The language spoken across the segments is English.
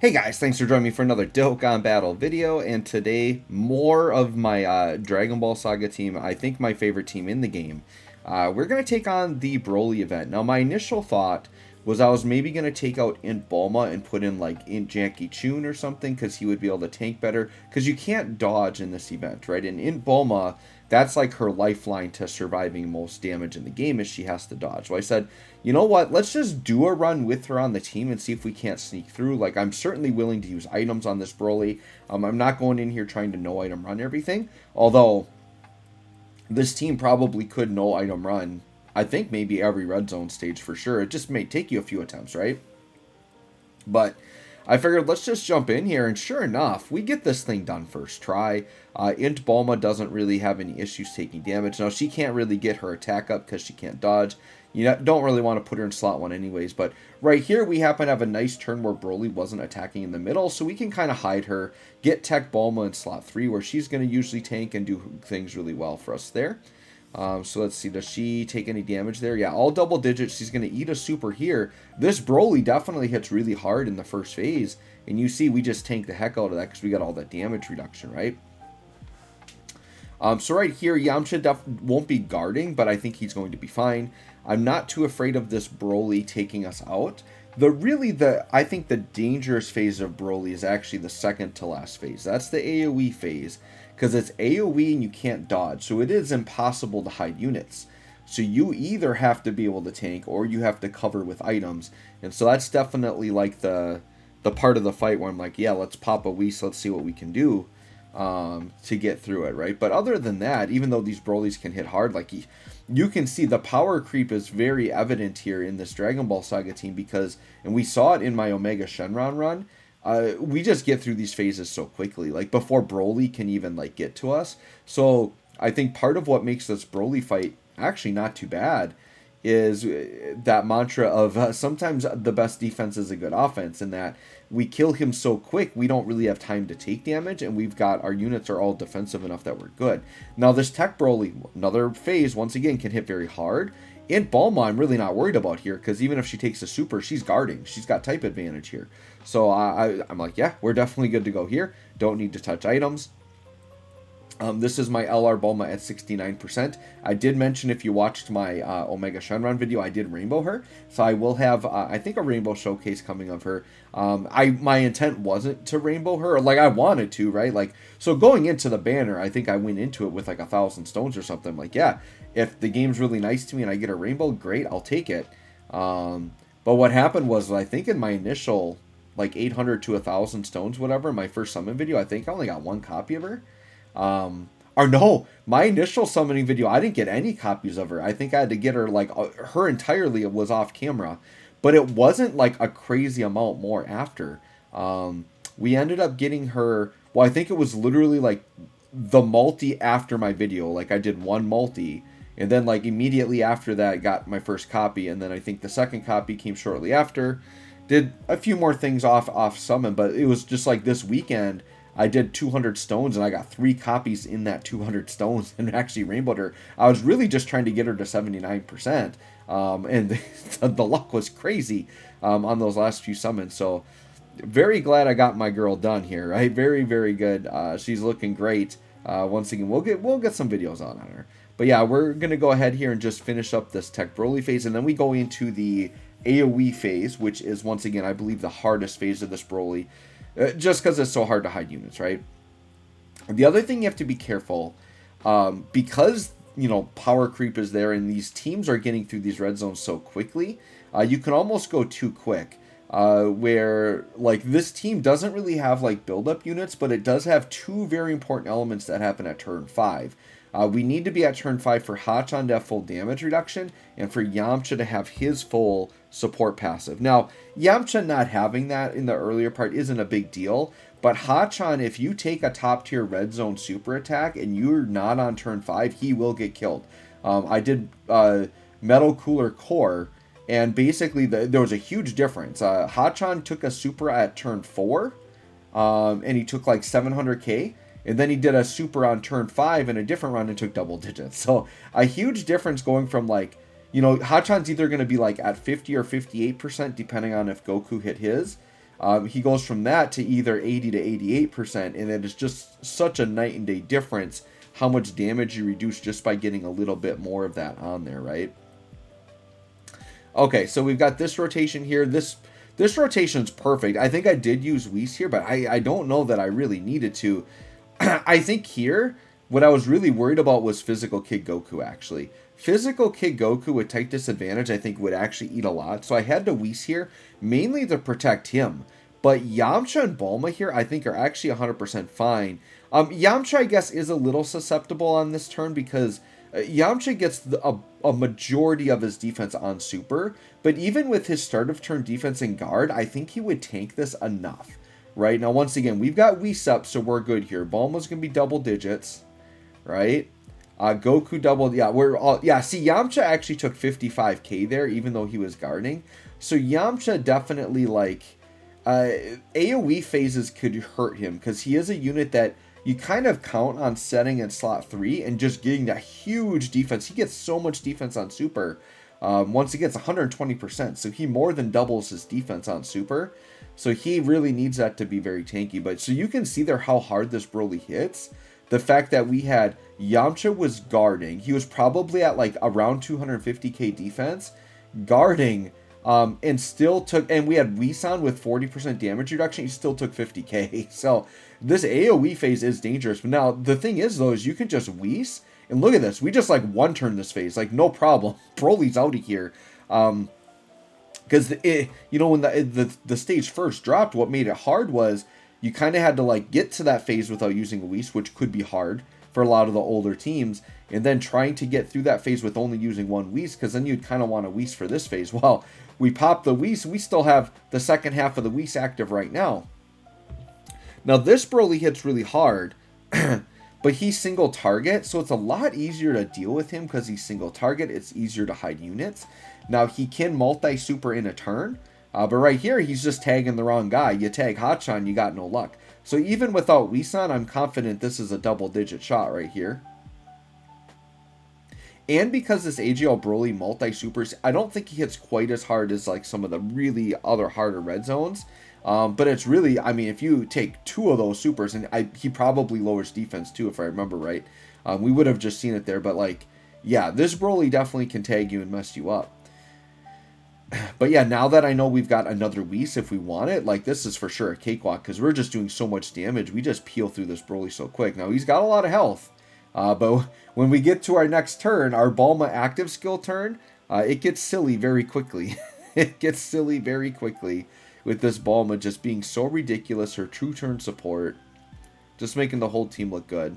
Hey guys, thanks for joining me for another Dokkan Battle video, and today more of my Dragon Ball Saga team, I think my favorite team in the game. We're going to take on the Broly event. Now my initial thought was I was maybe going to take out Int Bulma and put in like Int Jackie Chun or something because he would be able to tank better, because you can't dodge in this event, right? And Int Bulma, that's like her lifeline to surviving most damage in the game is she has to dodge. So I said, you know what, let's just do a run with her on the team and see if we can't sneak through. Like, I'm certainly willing to use items on this Broly. I'm not going in here trying to no item run everything, although this team probably could no item run, I think maybe every red zone stage for sure. It just may take you a few attempts, right? But I figured let's just jump in here, and sure enough, we get this thing done first try. Int Bulma doesn't really have any issues taking damage. Now, she can't really get her attack up because she can't dodge. You don't really want to put her in slot 1 anyways, but right here we happen to have a nice turn where Broly wasn't attacking in the middle, so we can kind of hide her, get Tech Bulma in slot 3 where she's going to usually tank and do things really well for us there. So let's see, does she take any damage there? Yeah, all double digits. She's going to eat a super here. This Broly definitely hits really hard in the first phase, and you see we just tank the heck out of that because we got all that damage reduction, right? So right here, Yamcha won't be guarding, but I think he's going to be fine. I'm not too afraid of this Broly taking us out. I think the dangerous phase of Broly is actually the second to last phase. That's the AoE phase, because it's AoE and you can't dodge, so it is impossible to hide units. So you either have to be able to tank or you have to cover with items, and so that's definitely like the part of the fight where I'm like, yeah, let's pop a Whis, let's see what we can do to get through it, right? But other than that, even though these Brolys can hit hard, like you can see the power creep is very evident here in this Dragon Ball Saga team because, and we saw it in my Omega Shenron run, we just get through these phases so quickly, like before Broly can even like get to us. So I think part of what makes this Broly fight actually not too bad is that mantra of sometimes the best defense is a good offense, and that we kill him so quick we don't really have time to take damage, and we've got our units are all defensive enough that we're good. Now this Tech Broly, another phase, once again can hit very hard. Int Bulma I'm really not worried about here because even if she takes a super, she's guarding. She's got type advantage here. So I'm like, yeah, we're definitely good to go here. Don't need to touch items. This is my LR Bulma at 69%. I did mention if you watched my Omega Shenron video, I did rainbow her. So I will have, I think, a rainbow showcase coming of her. My intent wasn't to rainbow her. Like, I wanted to, right? Like, so going into the banner, I think I went into it with like 1,000 stones or something. Like, yeah, if the game's really nice to me and I get a rainbow, great, I'll take it. But what happened was, I think in my initial, like 800 to 1,000 stones, whatever, my first summon video, I think I only got 1 copy of her. Or no, my initial summoning video, I didn't get any copies of her. I think I had to get her, like, her entirely was off camera. But it wasn't, like, a crazy amount more after. We ended up getting her, well, I think it was literally, like, the multi after my video. Like, I did 1 multi, and then, like, immediately after that, got my first copy. And then I think the second copy came shortly after. Did a few more things off summon, but it was just, like, this weekend I did 200 stones, and I got 3 copies in that 200 stones and actually rainbowed her. I was really just trying to get her to 79%, and the luck was crazy on those last few summons. So very glad I got my girl done here, right? Very, very good. She's looking great. Once again, we'll get some videos on her. But yeah, we're going to go ahead here and just finish up this Tech Broly phase, and then we go into the AoE phase, which is, once again, I believe the hardest phase of this Broly. Just because it's so hard to hide units, right? The other thing you have to be careful, because, power creep is there and these teams are getting through these red zones so quickly, you can almost go too quick, where, like, this team doesn't really have, like, build-up units, but it does have 2 very important elements that happen at turn 5. We need to be at turn 5 for Hachan to have full damage reduction, and for Yamcha to have his full support passive. Now, Yamcha not having that in the earlier part isn't a big deal, but Hachan, if you take a top tier red zone super attack and you're not on turn 5, he will get killed. I did Metal Cooler Core, and basically there was a huge difference. Hachan took a super at turn 4, and he took like 700k. And then he did a super on turn 5 in a different run and took double digits. So a huge difference going from, like, Hachan's either going to be like at 50 or 58% depending on if Goku hit his, He goes from that to either 80 to 88%, and it is just such a night and day difference how much damage you reduce just by getting a little bit more of that on there, right? Okay, so we've got this rotation here. This rotation is perfect. I think I did use Whis here, but I don't know that I really needed to. I think here, what I was really worried about was Physical Kid Goku, actually. Physical Kid Goku with type disadvantage, I think, would actually eat a lot. So I had to Whis here, mainly to protect him. But Yamcha and Bulma here, I think, are actually 100% fine. Yamcha, I guess, is a little susceptible on this turn because Yamcha gets a majority of his defense on Super. But even with his start of turn defense and guard, I think he would tank this enough. Right? Now, once again, we've got Whis up, so we're good here. Bulma's going to be double digits. Right? Goku doubled. Yeah, we're all. Yeah, see, Yamcha actually took 55k there, even though he was guarding. So Yamcha definitely, like, AoE phases could hurt him because he is a unit that you kind of count on setting in slot 3 and just getting that huge defense. He gets so much defense on Super. Once he gets 120%, so he more than doubles his defense on Super. So he really needs that to be very tanky. But so you can see there how hard this Broly hits. The fact that we had Yamcha was guarding. He was probably at like around 250k defense. Guarding. And still took, and we had Whis with 40% damage reduction, he still took 50k. So this AoE phase is dangerous. But now the thing is though, is you can just Whis, and look at this, we just like one turn this phase, like no problem. Broly's out of here. Because you know, when the stage first dropped, what made it hard was you kind of had to like get to that phase without using a Whis, which could be hard for a lot of the older teams, and then trying to get through that phase with only using one Whis, because then you'd kind of want a Whis for this phase. Well, we popped the Whis, we still have the second half of the Whis active right now. Now this Broly hits really hard, but he's single target, so it's a lot easier to deal with him because he's single target. It's easier to hide units. Now he can multi-super in a turn, but right here he's just tagging the wrong guy. You tag Hachan, you got no luck. So even without Whis, I'm confident this is a double-digit shot right here. And because this AGL Broly multi-supers, I don't think he hits quite as hard as like some of the really other harder red zones. But it's really, I mean, if you take two of those supers, and he probably lowers defense too, if I remember right. We would have just seen it there, but like, yeah, this Broly definitely can tag you and mess you up. But yeah, now that I know we've got another Whis if we want it, like this is for sure a cakewalk because we're just doing so much damage. We just peel through this Broly so quick. Now he's got a lot of health, but when we get to our next turn, our Bulma active skill turn, it gets silly very quickly. It gets silly very quickly with this Bulma just being so ridiculous. Her true turn support, just making the whole team look good.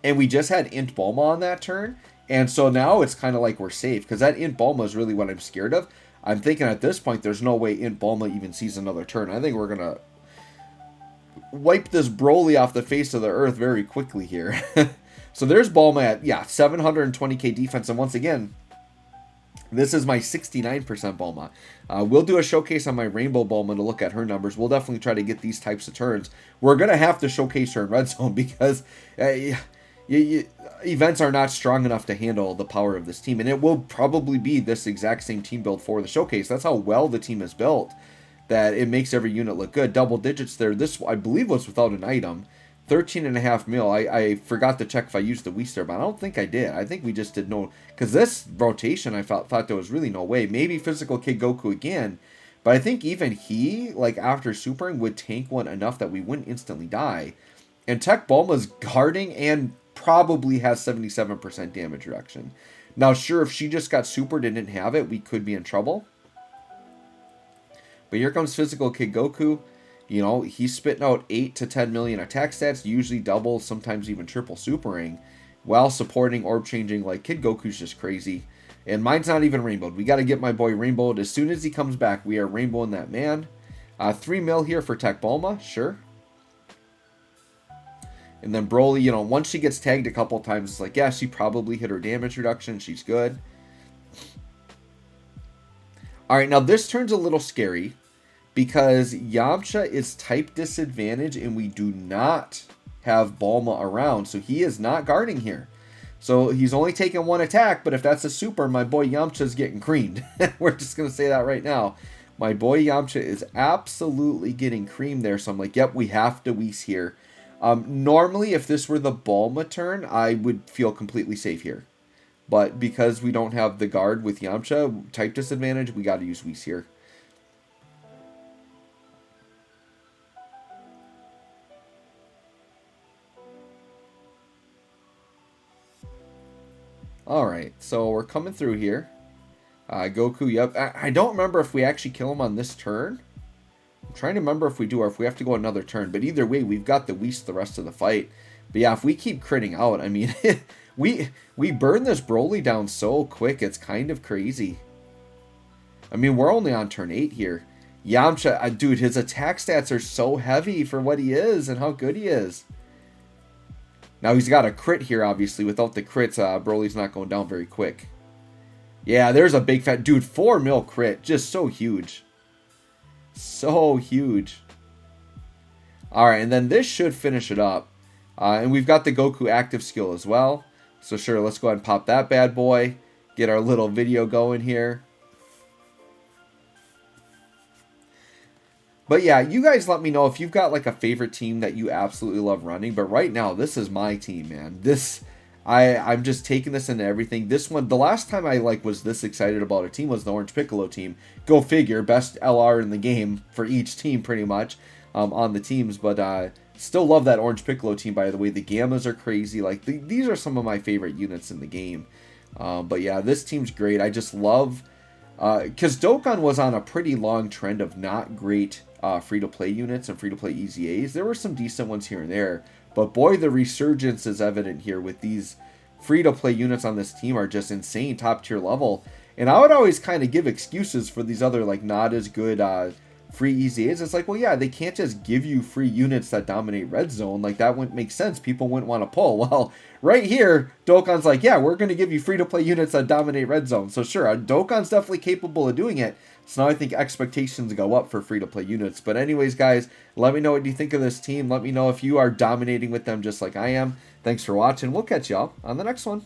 And we just had Int Bulma on that turn. And so now it's kind of like we're safe, because that Int Bulma is really what I'm scared of. I'm thinking at this point, there's no way Int Bulma even sees another turn. I think we're going to wipe this Broly off the face of the earth very quickly here. So there's Bulma at, yeah, 720k defense. And once again, this is my 69% Bulma. We'll do a showcase on my Rainbow Bulma to look at her numbers. We'll definitely try to get these types of turns. We're going to have to showcase her in Red Zone because... events are not strong enough to handle the power of this team, and it will probably be this exact same team build for the showcase. That's how well the team is built, that it makes every unit look good. Double digits there. This, I believe, was without an item. 13.5 mil. I forgot to check if I used the Whis there, but I don't think I did. I think we just did no, because this rotation I thought there was really no way. Maybe Physical Kid Goku again, but I think even he, like after supering, would tank one enough that we wouldn't instantly die. And Tech Bulma's guarding and probably has 77% damage reduction. Now, sure, if she just got supered and didn't have it, we could be in trouble. But here comes Physical Kid Goku. You know, he's spitting out 8 to 10 million attack stats, usually double, sometimes even triple supering, while supporting orb changing. Like, Kid Goku's just crazy. And mine's not even rainbowed. We got to get my boy rainbowed. As soon as he comes back, we are rainbowing that man. 3 mil here for Tech Bulma, sure. And then Broly, you know, once she gets tagged a couple times, it's like, yeah, she probably hit her damage reduction. She's good. All right, now this turns a little scary because Yamcha is type disadvantage and we do not have Bulma around. So he is not guarding here. So he's only taking one attack, but if that's a super, my boy Yamcha's getting creamed. We're just going to say that right now. My boy Yamcha is absolutely getting creamed there. So I'm like, yep, we have to Whis here. Normally, if this were the Bulma turn, I would feel completely safe here. But because we don't have the guard with Yamcha, type disadvantage, we got to use Whis here. Alright, so we're coming through here. Goku, yep. I don't remember if we actually kill him on this turn. I'm trying to remember if we do or if we have to go another turn. But either way, we've got the Whis the rest of the fight. But yeah, if we keep critting out, I mean, we burn this Broly down so quick, it's kind of crazy. I mean, we're only on turn 8 here. Yamcha, dude, his attack stats are so heavy for what he is and how good he is. Now, he's got a crit here, obviously. Without the crits, Broly's not going down very quick. Yeah, there's a big fat... Dude, 4 mil crit. Just so huge. So huge. Alright, and then this should finish it up. And we've got the Goku active skill as well. So sure, let's go ahead and pop that bad boy. Get our little video going here. But yeah, you guys let me know if you've got like a favorite team that you absolutely love running. But right now, this is my team, man. I'm just taking this into everything. This one, the last time I was this excited about a team was the Orange Piccolo team. Go figure, best LR in the game for each team pretty much on the teams. But still love that Orange Piccolo team, by the way. The Gammas are crazy. These are some of my favorite units in the game. But yeah, this team's great. I just love... Because Dokkan was on a pretty long trend of not great free-to-play units and free-to-play EZAs. There were some decent ones here and there. But boy, the resurgence is evident here with these free-to-play units on this team are just insane top-tier level. And I would always kind of give excuses for these other, not as good free EZAs. It's like, well, yeah, they can't just give you free units that dominate Red Zone. That wouldn't make sense. People wouldn't want to pull. Well, right here, Dokkan's like, yeah, we're going to give you free-to-play units that dominate Red Zone. So sure, Dokkan's definitely capable of doing it. So now I think expectations go up for free-to-play units. But anyways, guys, let me know what you think of this team. Let me know if you are dominating with them just like I am. Thanks for watching. We'll catch y'all on the next one.